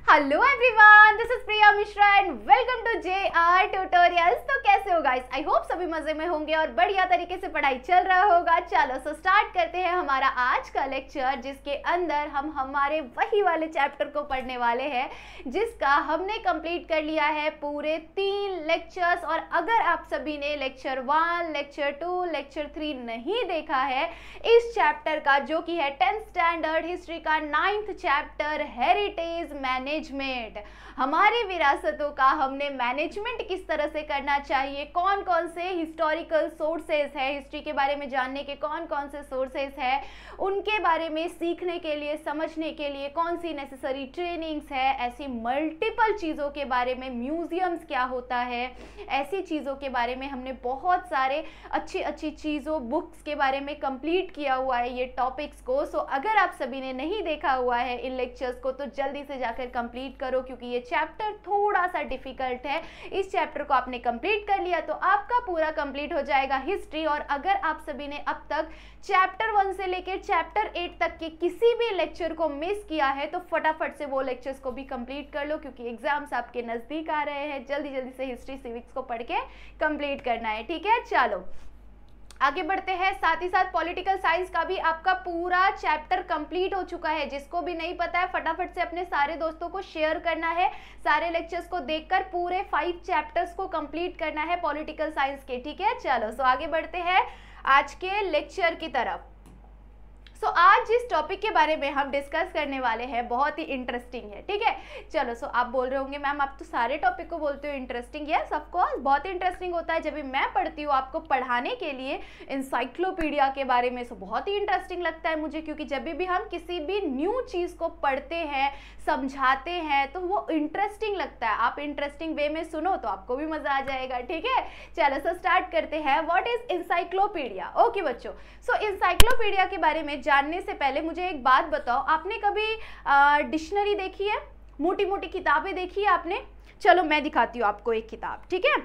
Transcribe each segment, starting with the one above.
Hello everyone, this is Priya Mishra and welcome to JR tutorials. तो कैसे हो गाइस? आई होप सभी मजे में होंगे और बढ़िया तरीके से पढ़ाई चल रहा होगा। चलो सो स्टार्ट करते हैं हमारा आज का लेक्चर, जिसके अंदर हम हमारे वही वाले चैप्टर को पढ़ने वाले हैं जिसका हमने कंप्लीट कर लिया है पूरे 3 लेक्चर्स। और अगर आप सभी ने लेक्चर 1, लेक्चर 2, लेक्चर 3 नहीं देखा है इस चैप्टर का, जो कि है 10th स्टैंडर्ड हिस्ट्री का 9th चैप्टर हेरिटेज मैनेजमेंट, हमारी विरासतों का हमने मैनेजमेंट किस तरह से करना चाहिए, कौन कौन से हिस्टोरिकल सोर्सेज है, हिस्ट्री के बारे में जानने के कौन कौन से सोर्सेज है, उनके बारे में सीखने के लिए, समझने के लिए कौन सी नेसेसरी ट्रेनिंग्स है, ऐसी मल्टीपल चीज़ों के बारे में, म्यूजियम्स क्या होता है, ऐसी चीज़ों के बारे में हमने बहुत सारे अच्छी अच्छी चीज़ों, बुक्स के बारे में कंप्लीट किया हुआ है ये टॉपिक्स को। सो अगर आप सभी ने नहीं देखा हुआ है इन लेक्चर्स को तो जल्दी से जाकर कंप्लीट करो, क्योंकि ये चैप्टर थोड़ा सा डिफिकल्ट है। इस चैप्टर को आपने कंप्लीट कर लिया तो आपका पूरा कंप्लीट हो जाएगा हिस्ट्री। और अगर आप सभी ने अब तक चैप्टर 1 से लेकर चैप्टर 8 तक के किसी भी लेक्चर को मिस किया है तो फटाफट से वो लेक्चर्स को भी कंप्लीट कर लो, क्योंकि एग्जाम्स आपके नजदीक आ रहे हैं। जल्दी जल्दी से हिस्ट्री सिविक्स को पढ़ के कंप्लीट करना है, ठीक है। चलो आगे बढ़ते हैं। साथ ही साथ पॉलिटिकल साइंस का भी आपका पूरा चैप्टर कंप्लीट हो चुका है। जिसको भी नहीं पता है फटाफट से अपने सारे दोस्तों को शेयर करना है, सारे लेक्चर्स को देखकर पूरे 5 चैप्टर्स को कंप्लीट करना है पॉलिटिकल साइंस के, ठीक है। चलो सो आगे बढ़ते हैं आज के लेक्चर की तरफ। सो आज जिस टॉपिक के बारे में हम डिस्कस करने वाले हैं बहुत ही इंटरेस्टिंग है, ठीक है। चलो सो आप बोल रहे होंगे मैम आप तो सारे टॉपिक को बोलते हो इंटरेस्टिंग। यस ऑफ कोर्स, बहुत इंटरेस्टिंग होता है। जब भी मैं पढ़ती हूँ आपको पढ़ाने के लिए इंसाइक्लोपीडिया के बारे में, सो बहुत ही इंटरेस्टिंग लगता है मुझे, क्योंकि जब भी हम किसी भी न्यू चीज़ को पढ़ते हैं, समझाते हैं तो वो इंटरेस्टिंग लगता है। आप इंटरेस्टिंग वे में सुनो तो आपको भी मजा आ जाएगा, ठीक है। चलो सो स्टार्ट करते हैं। What is encyclopedia? ओके बच्चों, सो इंसाइक्लोपीडिया के बारे में जानने से पहले मुझे एक बात बताओ, आपने कभी डिक्शनरी देखी है? मोटी मोटी किताबें देखी है आपने? चलो मैं दिखाती हूँ आपको एक किताब, ठीक है।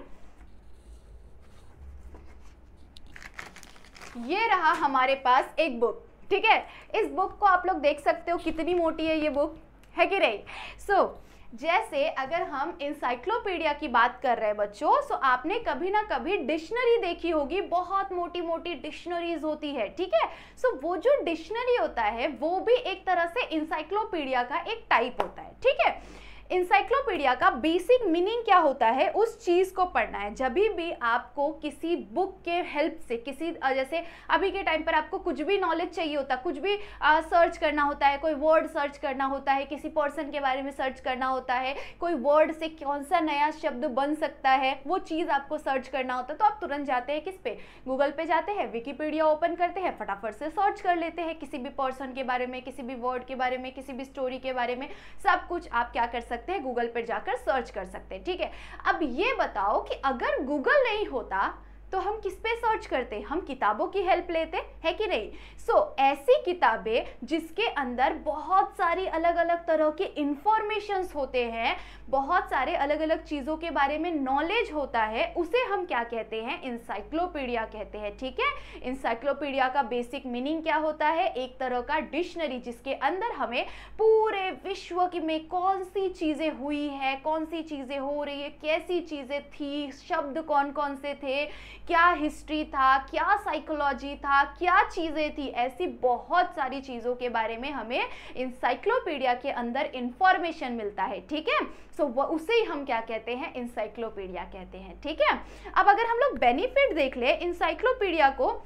ये रहा हमारे पास एक बुक, ठीक है। इस बुक को आप लोग देख सकते हो कितनी मोटी है ये बुक, है कि नहीं। सो जैसे अगर हम इंसाइक्लोपीडिया की बात कर रहे हैं बच्चों, सो आपने कभी ना कभी डिक्शनरी देखी होगी, बहुत मोटी मोटी डिक्शनरीज होती है, ठीक है। सो वो जो डिक्शनरी होता है वो भी एक तरह से इंसाइक्लोपीडिया का एक टाइप होता है, ठीक है। इंसाइक्लोपीडिया का बेसिक मीनिंग क्या होता है, उस चीज को पढ़ना है। जब भी आपको किसी बुक के हेल्प से, किसी जैसे अभी के टाइम पर आपको कुछ भी नॉलेज चाहिए होता है, कुछ भी सर्च करना होता है, कोई वर्ड सर्च करना होता है, किसी पर्सन के बारे में सर्च करना होता है, कोई वर्ड से कौन सा नया शब्द बन सकता है, वो चीज आपको सर्च करना होता है, तो आप तुरंत जाते हैं किस पे? गूगल पे जाते हैं, विकिपीडिया ओपन करते हैं, फटाफट से सर्च कर लेते हैं किसी भी पर्सन के बारे में, किसी भी वर्ड के बारे में, किसी भी स्टोरी के बारे में, सब कुछ आप क्या कर सकते हैं, गूगल पर जाकर सर्च कर सकते हैं, ठीक है। अब ये बताओ कि अगर गूगल नहीं होता तो हम किस पे सर्च करते? हम किताबों की हेल्प लेते हैं कि नहीं। सो ऐसी किताबें जिसके अंदर बहुत सारी अलग अलग तरह के इंफॉर्मेशंस होते हैं, बहुत सारे अलग अलग चीज़ों के बारे में नॉलेज होता है, उसे हम क्या कहते हैं? इंसाइक्लोपीडिया कहते हैं, ठीक है। इंसाइक्लोपीडिया का बेसिक मीनिंग क्या होता है? एक तरह का डिक्शनरी जिसके अंदर हमें पूरे विश्व में कौन सी चीज़ें हुई है, कौन सी चीज़ें हो रही है, कैसी चीज़ें थी, शब्द कौन कौन से थे, क्या हिस्ट्री था, क्या साइकोलॉजी था, क्या चीज़ें थी, ऐसी बहुत सारी चीज़ों के बारे में हमें इंसाइक्लोपीडिया के अंदर इंफॉर्मेशन मिलता है, ठीक है। सो उसे ही हम क्या कहते हैं? इंसाइक्लोपीडिया कहते हैं, ठीक है। अब अगर हम लोग बेनिफिट देख ले, इंसाइक्लोपीडिया को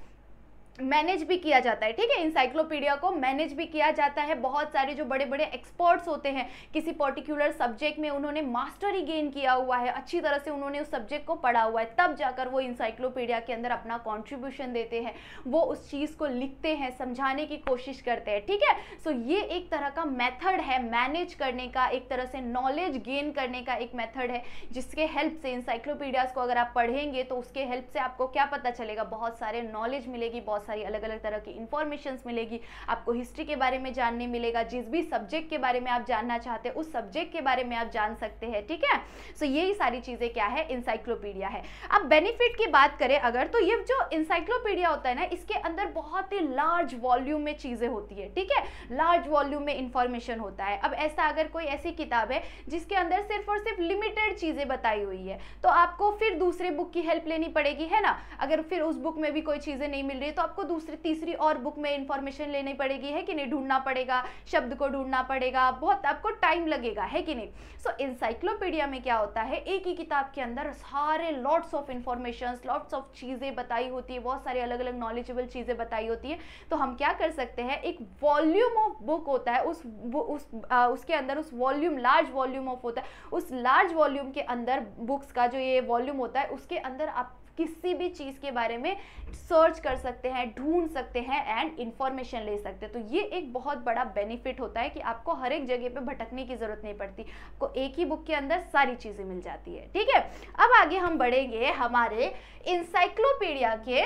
मैनेज भी किया जाता है, ठीक है। इंसाइक्लोपीडिया को मैनेज भी किया जाता है। बहुत सारे जो बड़े बड़े एक्सपर्ट्स होते हैं किसी पर्टिकुलर सब्जेक्ट में, उन्होंने मास्टरी गेन किया हुआ है, अच्छी तरह से उन्होंने उस सब्जेक्ट को पढ़ा हुआ है, तब जाकर वो इंसाइक्लोपीडिया के अंदर अपना कॉन्ट्रीब्यूशन देते हैं, वो उस चीज़ को लिखते हैं, समझाने की कोशिश करते हैं, ठीक है। सो ये एक तरह का मेथड है मैनेज करने का, एक तरह से नॉलेज गेन करने का एक मेथड है, जिसके हेल्प से इंसाइक्लोपीडियाज को अगर आप पढ़ेंगे तो उसके हेल्प से आपको क्या पता चलेगा? बहुत सारे नॉलेज मिलेगी, बहुत सारी अलग अलग तरह की इंफॉर्मेशन मिलेगी, आपको हिस्ट्री के बारे में जानने मिलेगा, जिस भी सब्जेक्ट के बारे में आप जानना चाहते हैं उस सब्जेक्ट के बारे में आप जान सकते हैं, ठीक है। सो यही सारी चीजें क्या है, इंसाइक्लोपीडिया है। अब बेनिफिट की बात करें अगर, तो ये जो इंसाइक्लोपीडिया होता है ना, इसके अंदर बहुत ही लार्ज वॉल्यूम में चीजें होती है, ठीक है, लार्ज वॉल्यूम में इंफॉर्मेशन होता है। अब ऐसा अगर कोई ऐसी किताब है जिसके अंदर सिर्फ और सिर्फ लिमिटेड चीजें बताई हुई है, तो आपको फिर दूसरे बुक की हेल्प लेनी पड़ेगी, है ना। अगर फिर उस बुक में भी कोई चीजें नहीं मिल रही तो आपको दूसरी तीसरी और बुक में इंफॉर्मेशन लेनी पड़ेगी, है कि नहीं, ढूंढना पड़ेगा, शब्द को ढूंढना पड़ेगा, बहुत आपको टाइम लगेगा, है कि नहीं। सो इंसाइक्लोपीडिया में क्या होता है, एक ही किताब के अंदर सारे lots of information, lots of चीजें बताई होती है, बहुत सारी अलग अलग नॉलेजेबल चीजें बताई होती है। तो हम क्या कर सकते हैं, एक वॉल्यूम ऑफ बुक होता है, उसके अंदर उस वॉल्यूम, लार्ज वॉल्यूम ऑफ होता है, उस लार्ज वॉल्यूम के अंदर बुक्स का जो ये वॉल्यूम होता है उसके अंदर आप किसी भी चीज के बारे में सर्च कर सकते हैं, ढूंढ सकते हैं एंड इंफॉर्मेशन ले सकते हैं। तो ये एक बहुत बड़ा बेनिफिट होता है कि आपको हर एक जगह पे भटकने की जरूरत नहीं पड़ती, आपको एक ही बुक के अंदर सारी चीजें मिल जाती है, ठीक है। अब आगे हम बढ़ेंगे, हमारे इंसाइक्लोपीडिया के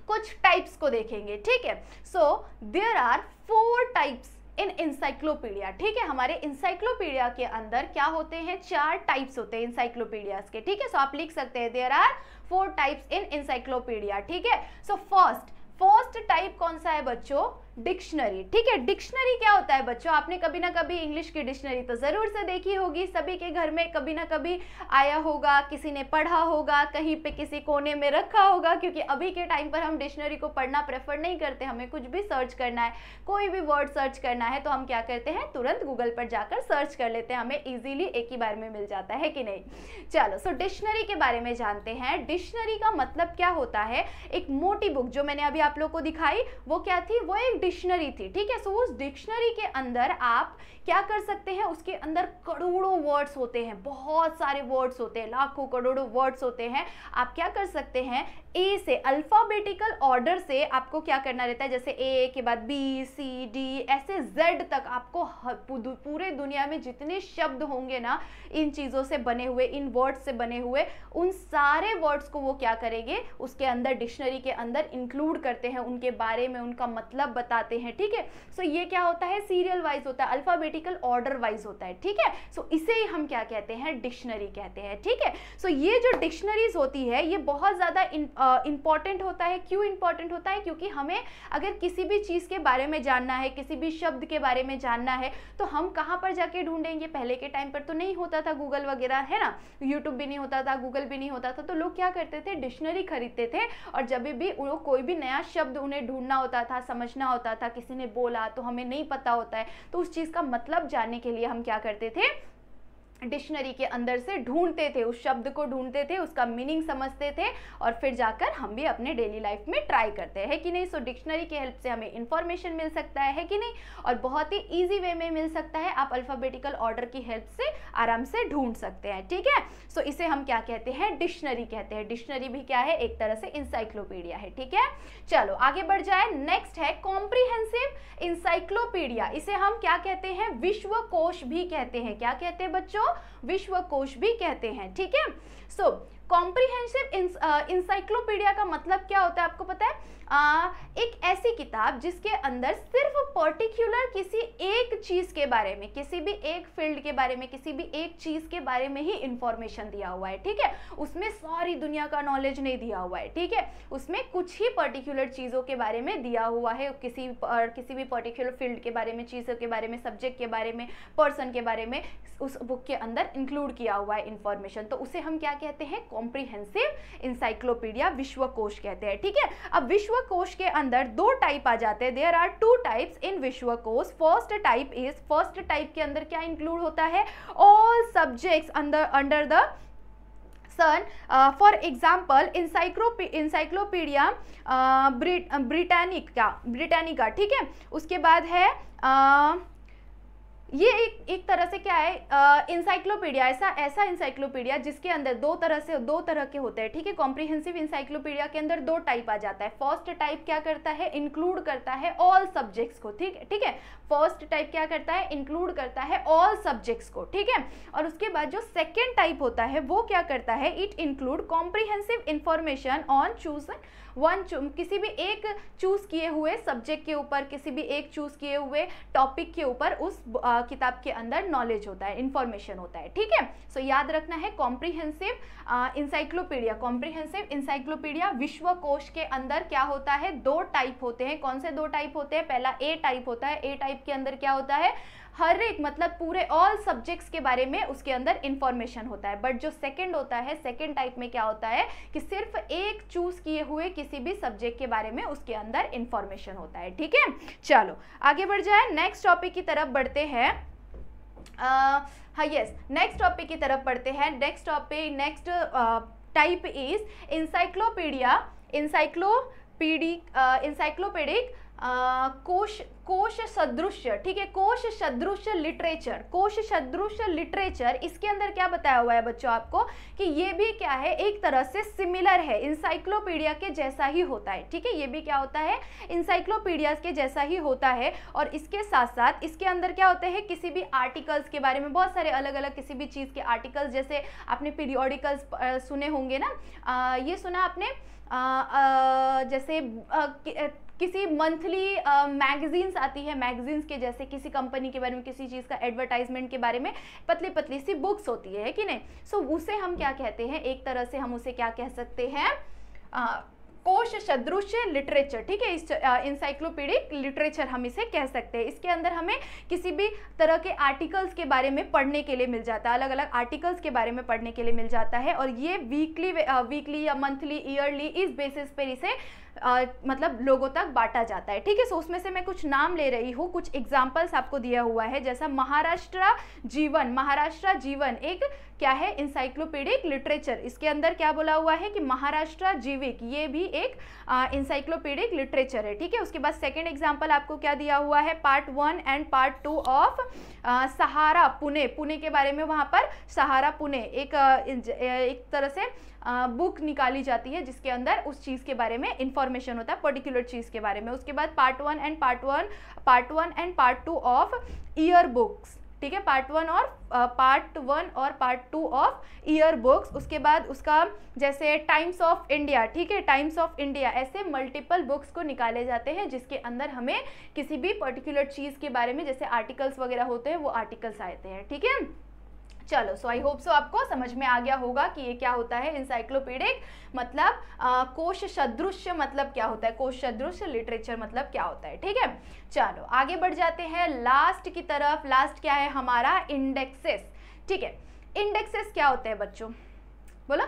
कुछ टाइप्स को देखेंगे, ठीक है। So there are 4 types in encyclopedia, ठीक है। हमारे इंसाइक्लोपीडिया के अंदर क्या होते हैं, 4 टाइप्स होते हैं इंसाइक्लोपीडियाज के, ठीक है। सो आप लिख सकते हैं there are 4 types in encyclopedia, ठीक है। सो फर्स्ट टाइप कौन सा है बच्चों, डिक्शनरी, ठीक है। डिक्शनरी क्या होता है बच्चों, आपने कभी ना कभी इंग्लिश की डिक्शनरी तो जरूर से देखी होगी, सभी के घर में कभी ना कभी आया होगा, किसी ने पढ़ा होगा, कहीं पे किसी कोने में रखा होगा, क्योंकि अभी के टाइम पर हम डिक्शनरी को पढ़ना प्रेफर नहीं करते। हमें कुछ भी सर्च करना है, कोई भी वर्ड सर्च करना है तो हम क्या करते हैं, तुरंत गूगल पर जाकर सर्च कर लेते हैं, हमें इजीली एक ही बार में मिल जाता है कि नहीं। चलो, सो डिक्शनरी के बारे में जानते हैं। डिक्शनरी का मतलब क्या होता है, एक मोटी बुक जो मैंने अभी आप लोग को दिखाई वो क्या थी, वो एक डिक्शनरी थी, ठीक है। सो उस डिक्शनरी के अंदर आप क्या कर सकते हैं, उसके अंदर करोड़ों वर्ड्स होते हैं, बहुत सारे वर्ड्स होते हैं, लाखों करोड़ों वर्ड्स होते हैं। आप क्या कर सकते हैं, ए से अल्फाबेटिकल ऑर्डर से आपको क्या करना रहता है, जैसे ए के बाद बी, सी, डी, ऐसे जेड तक आपको पूरे दुनिया में जितने शब्द होंगे ना इन चीजों से बने हुए, इन वर्ड्स से बने हुए, उन सारे वर्ड्स को वो क्या करेंगे, उसके अंदर डिक्शनरी के अंदर इंक्लूड करते हैं, उनके बारे में उनका मतलब बताते हैं, ठीक है। सो ये क्या होता है, सीरियल वाइज होता है, अल्फाबेटिकल ऑर्डर वाइज होता है, ठीक है। सो इसे ही हम क्या कहते हैं, डिक्शनरी कहते हैं, ठीक है। सो ये जो डिक्शनरीज होती है ये बहुत ज्यादा इंपॉर्टेंट होता है। क्यों इंपॉर्टेंट होता है, क्योंकि हमें अगर किसी भी चीज के बारे में जानना है, किसी भी शब्द के बारे में जानना है, तो हम कहाँ पर जाके ढूंढेंगे। पहले के टाइम पर तो नहीं होता था गूगल वगैरह, है ना, यूट्यूब भी नहीं होता था, गूगल भी नहीं होता था, तो लोग क्या करते थे, डिक्शनरी खरीदते थे, और जब भी वो कोई भी नया शब्द उन्हें ढूंढना होता था, समझना होता था, किसी ने बोला तो हमें नहीं पता होता है, तो उस चीज का मतलब जानने के लिए हम क्या करते थे, डिक्शनरी के अंदर से ढूंढते थे, उस शब्द को ढूंढते थे, उसका मीनिंग समझते थे, और फिर जाकर हम भी अपने डेली लाइफ में ट्राई करते हैं, है कि नहीं। सो डिक्शनरी की हेल्प से हमें इंफॉर्मेशन मिल सकता है कि नहीं, और बहुत ही इजी वे में मिल सकता है। आप अल्फाबेटिकल ऑर्डर की हेल्प से आराम से ढूंढ सकते हैं, ठीक है। सो इसे हम क्या कहते हैं, डिक्शनरी कहते हैं। डिक्शनरी भी क्या है, एक तरह से इंसाइक्लोपीडिया है, ठीक है। चलो आगे बढ़ जाए, नेक्स्ट है कॉम्प्रिहेंसिव इंसाइक्लोपीडिया। इसे हम क्या कहते हैं, विश्वकोश भी कहते हैं। क्या कहते हैं बच्चों, विश्वकोश भी कहते हैं, ठीक है। सो कॉम्प्रिहेंसिव इंसाइक्लोपीडिया का मतलब क्या होता है, आपको पता है, एक ऐसी किताब जिसके अंदर सिर्फ पर्टिकुलर किसी एक चीज के बारे में, किसी भी एक फील्ड के बारे में, किसी भी एक चीज के बारे में ही इंफॉर्मेशन दिया हुआ है, ठीक है। उसमें सारी दुनिया का नॉलेज नहीं दिया हुआ है, ठीक है। उसमें कुछ ही पर्टिकुलर चीजों के बारे में दिया हुआ है, किसी भी पर्टिकुलर फील्ड के बारे में, चीजों के बारे में, सब्जेक्ट के बारे में, पर्सन के बारे में उस बुक के अंदर इंक्लूड किया हुआ है इंफॉर्मेशन, तो उसे हम क्या कहते हैं, कॉम्प्रिहेंसिव इंसाइक्लोपीडिया, विश्वकोश कहते हैं, ठीक है। अब विश्वकोश के अंदर 2 टाइप आ जाते हैं, देयर आर 2 टाइप्स इन विश्वकोश। फर्स्ट टाइप के अंदर क्या इंक्लूड होता है, all subjects under the sun, for example encyclopedia Britannica, ठीक है। उसके बाद है ये एक तरह से क्या है, इंसाइक्लोपीडिया, ऐसा इंसाइक्लोपीडिया जिसके अंदर दो तरह के होते हैं, ठीक है। कॉम्प्रिहेंसिव इंसाइक्लोपीडिया के अंदर दो टाइप आ जाता है। फर्स्ट टाइप क्या करता है, इंक्लूड करता है ऑल सब्जेक्ट्स को, ठीक है। फर्स्ट टाइप क्या करता है, इंक्लूड करता है ऑल सब्जेक्ट्स को, ठीक है। और उसके बाद जो सेकेंड टाइप होता है वो क्या करता है, it include comprehensive information on choose one, किसी भी एक चूज किए हुए सब्जेक्ट के ऊपर, किसी भी एक चूज किए हुए टॉपिक के ऊपर उस किताब के अंदर नॉलेज होता है, इंफॉर्मेशन होता है, ठीक है। सो याद रखना है कॉम्प्रिहेंसिव इंसाइक्लोपीडिया, कॉम्प्रिहेंसिव इंसाइक्लोपीडिया विश्वकोश के अंदर क्या होता है, दो टाइप होते हैं। कौन से दो टाइप होते हैं, पहला ए टाइप होता है। ए टाइप के अंदर क्या होता है, हर एक मतलब पूरे ऑल सब्जेक्ट्स के बारे में उसके अंदर इंफॉर्मेशन होता है। बट जो सेकंड होता है, सेकंड टाइप में क्या होता है कि सिर्फ एक चूज किए हुए किसी भी सब्जेक्ट के बारे में उसके अंदर इंफॉर्मेशन होता है, ठीक है। चलो आगे बढ़ जाए, नेक्स्ट टॉपिक की तरफ बढ़ते हैं। हाँ यस, नेक्स्ट टॉपिक की तरफ बढ़ते हैं। नेक्स्ट टाइप इज इंसाइक्लोपीडिक कोश सदृश्य, ठीक है। कोश सदृश्य लिटरेचर, इसके अंदर क्या बताया हुआ है बच्चों आपको कि ये भी क्या है, एक तरह से सिमिलर है, इंसाइक्लोपीडिया के जैसा ही होता है, ठीक है। ये भी क्या होता है, इंसाइक्लोपीडिया के जैसा ही होता है। और इसके साथ साथ इसके अंदर क्या होते हैं, किसी भी आर्टिकल्स के बारे में, बहुत सारे अलग अलग किसी भी चीज़ के आर्टिकल्स, जैसे आपने पीरियोडिकल्स सुने होंगे ना, ये सुना आपने, जैसे किसी मंथली मैगजीन्स आती है, मैगजीन्स के जैसे किसी कंपनी के बारे में, किसी चीज़ का एडवर्टाइजमेंट के बारे में पतली पतली सी बुक्स होती है कि नहीं। सो उसे हम क्या कहते हैं, एक तरह से हम उसे क्या कह सकते हैं, कोश सदृश्य लिटरेचर, ठीक है। इस इंसाइक्लोपीडिक लिटरेचर हम इसे कह सकते हैं। इसके अंदर हमें किसी भी तरह के आर्टिकल्स के बारे में पढ़ने के लिए मिल जाता है, अलग अलग आर्टिकल्स के बारे में पढ़ने के लिए मिल जाता है। और ये वीकली या मंथली, ईयरली, इस बेसिस पर इसे मतलब लोगों तक बांटा जाता है, ठीक है। सो उसमें से मैं कुछ नाम ले रही हूँ, कुछ एग्जाम्पल्स आपको दिया हुआ है, जैसा महाराष्ट्र जीवन एक क्या है, इंसाइक्लोपीडिक लिटरेचर। इसके अंदर क्या बोला हुआ है कि महाराष्ट्र जीविक, ये भी एक इंसाइक्लोपीडिक लिटरेचर है, ठीक है। उसके बाद सेकंड एग्जाम्पल आपको क्या दिया हुआ है, पार्ट 1 एंड पार्ट 2 ऑफ सहारा पुणे के बारे में, वहाँ पर सहारा पुणे एक तरह से बुक निकाली जाती है जिसके अंदर उस चीज़ के बारे में इंफॉर्मेशन होता है, पर्टिकुलर चीज़ के बारे में। उसके बाद part 1 and part 2 of year books, ठीक है। पार्ट 1 और पार्ट 2 ऑफ ईयर बुक्स। उसके बाद उसका जैसे टाइम्स ऑफ इंडिया, ठीक है, टाइम्स ऑफ इंडिया, ऐसे मल्टीपल बुक्स को निकाले जाते हैं जिसके अंदर हमें किसी भी पर्टिकुलर चीज़ के बारे में, जैसे आर्टिकल्स वगैरह होते हैं, वो आर्टिकल्स आते हैं, ठीक है। चलो, सो आई होप सो आपको समझ में आ गया होगा कि ये क्या होता है, इंसाइक्लोपीडिक मतलब कोश सदृश्य मतलब क्या होता है, कोश सदृश्य लिटरेचर मतलब क्या होता है, ठीक है। चलो आगे बढ़ जाते हैं लास्ट की तरफ। लास्ट क्या है हमारा, इंडेक्सेस, ठीक है। इंडेक्सेस क्या होते हैं बच्चों, बोला।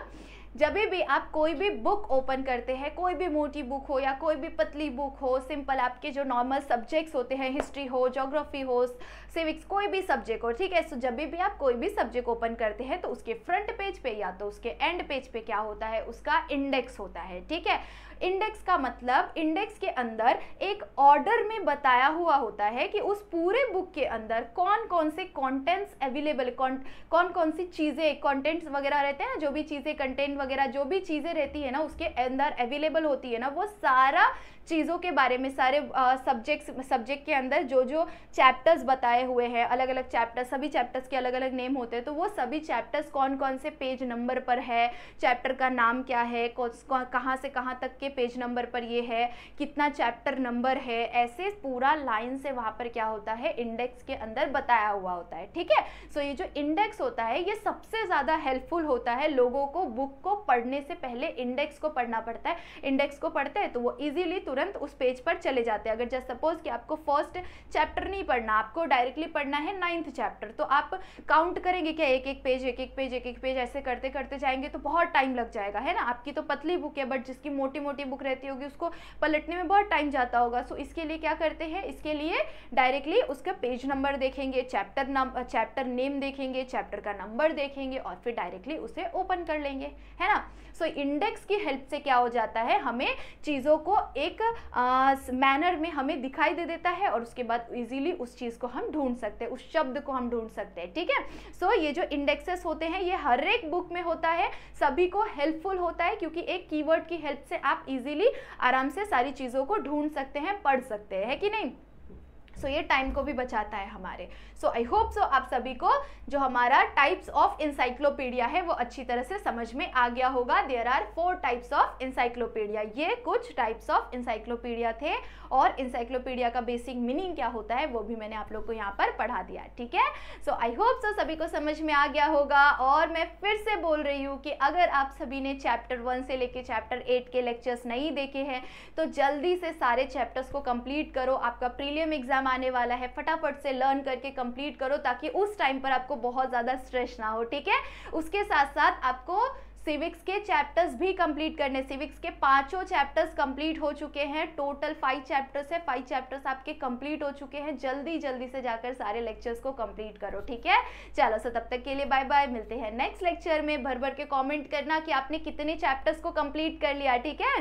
जब भी आप कोई भी बुक ओपन करते हैं, कोई भी मोटी बुक हो या कोई भी पतली बुक हो, सिंपल आपके जो नॉर्मल सब्जेक्ट्स होते हैं, हिस्ट्री हो, ज्योग्राफी हो, सिविक्स, कोई भी सब्जेक्ट हो, ठीक है। सो जब भी आप कोई भी सब्जेक्ट ओपन करते हैं तो उसके फ्रंट पेज पे या तो उसके एंड पेज पे क्या होता है, उसका इंडेक्स होता है, ठीक है। इंडेक्स का मतलब, इंडेक्स के अंदर एक ऑर्डर में बताया हुआ होता है कि उस पूरे बुक के अंदर कौन कौन से कंटेंट्स अवेलेबल, कौन कौन सी चीज़ें, कंटेंट्स वगैरह रहते हैं ना, जो भी चीज़ें, कंटेंट वगैरह जो भी चीज़ें रहती है ना उसके अंदर अवेलेबल होती है ना, वो सारा चीज़ों के बारे में, सारे सब्जेक्ट के अंदर जो जो चैप्टर्स बताए हुए हैं, अलग अलग चैप्टर्स, सभी चैप्टर्स के अलग अलग नेम होते हैं, तो वो सभी चैप्टर्स कौन कौन से पेज नंबर पर है, चैप्टर का नाम क्या है, कहाँ से कहाँ तक के पेज नंबर पर ये है, कितना चैप्टर नंबर है, ऐसे पूरा लाइन से वहाँ पर क्या होता है, इंडेक्स के अंदर बताया हुआ होता है, ठीक है। सो ये जो इंडेक्स होता है ये सबसे ज़्यादा हेल्पफुल होता है लोगों को। बुक को पढ़ने से पहले इंडेक्स को पढ़ना पड़ता है। इंडेक्स को पढ़ते हैं तो वो इजीली तुरंत उस पेज पर चले जाते हैं। अगर जस्ट सपोज कि आपको फर्स्ट चैप्टर नहीं पढ़ना, आपको डायरेक्टली पढ़ना है 9th चैप्टर, तो आप काउंट करेंगे क्या, एक एक पेज ऐसे करते करते जाएंगे तो बहुत टाइम लग जाएगा, है ना। आपकी तो पतली बुक है, बट जिसकी मोटी छोटी बुक रहती होगी, उसको पलटने में बहुत टाइम जाता होगा। सो इसके लिए क्या करते हैं, इसके लिए डायरेक्टली उसका पेज नंबर देखेंगे, चैप्टर नेम देखेंगे, चैप्टर का नंबर देखेंगे और फिर डायरेक्टली उसे ओपन कर लेंगे, है ना। सो इंडेक्स की हेल्प से क्या हो जाता है, हमें चीज़ों को एक मैनर में हमें दिखाई दे देता है और उसके बाद इजीली उस चीज़ को हम ढूंढ सकते हैं, उस शब्द को हम ढूंढ सकते हैं, ठीक है। सो ये जो इंडेक्सेस होते हैं ये हर एक बुक में होता है, सभी को हेल्पफुल होता है, क्योंकि एक कीवर्ड की हेल्प से आप इजीली आराम से सारी चीज़ों को ढूंढ सकते हैं, पढ़ सकते हैं, है कि नहीं। सो ये टाइम को भी बचाता है हमारे। सो आई होप सो आप सभी को जो हमारा टाइप्स ऑफ इंसाइक्लोपीडिया है वो अच्छी तरह से समझ में आ गया होगा। There are 4 types of encyclopedia. ये कुछ टाइप्स ऑफ इंसाइक्लोपीडिया थे और इंसाइक्लोपीडिया का बेसिक मीनिंग क्या होता है वो भी मैंने आप लोग को यहाँ पर पढ़ा दिया, ठीक है। सो आई होप सो सभी को समझ में आ गया होगा। और मैं फिर से बोल रही हूँ कि अगर आप सभी ने चैप्टर 1 से लेके चैप्टर 8 के लेक्चर्स नहीं देखे हैं तो जल्दी से सारे चैप्टर्स को कंप्लीट करो। आपका प्रीलियम एग्जाम आने वाला है, फटाफट से लर्न करके कंप्लीट करो ताकि उस टाइम पर आपको बहुत ज़्यादा स्ट्रेस ना हो, ठीक है। उसके साथ साथ आपको सिविक्स के चैप्टर्स भी कंप्लीट करने, सिविक्स के 5 चैप्टर्स कंप्लीट हो चुके हैं, टोटल 5 चैप्टर्स है, 5 चैप्टर्स आपके कंप्लीट हो चुके हैं। जल्दी जल्दी से जाकर सारे लेक्चर्स को कंप्लीट करो, ठीक है। चलो सो तब तक के लिए बाय बाय, मिलते हैं नेक्स्ट लेक्चर में। भर भर के कमेंट करना कि आपने कितने चैप्टर्स को कंप्लीट कर लिया, ठीक है।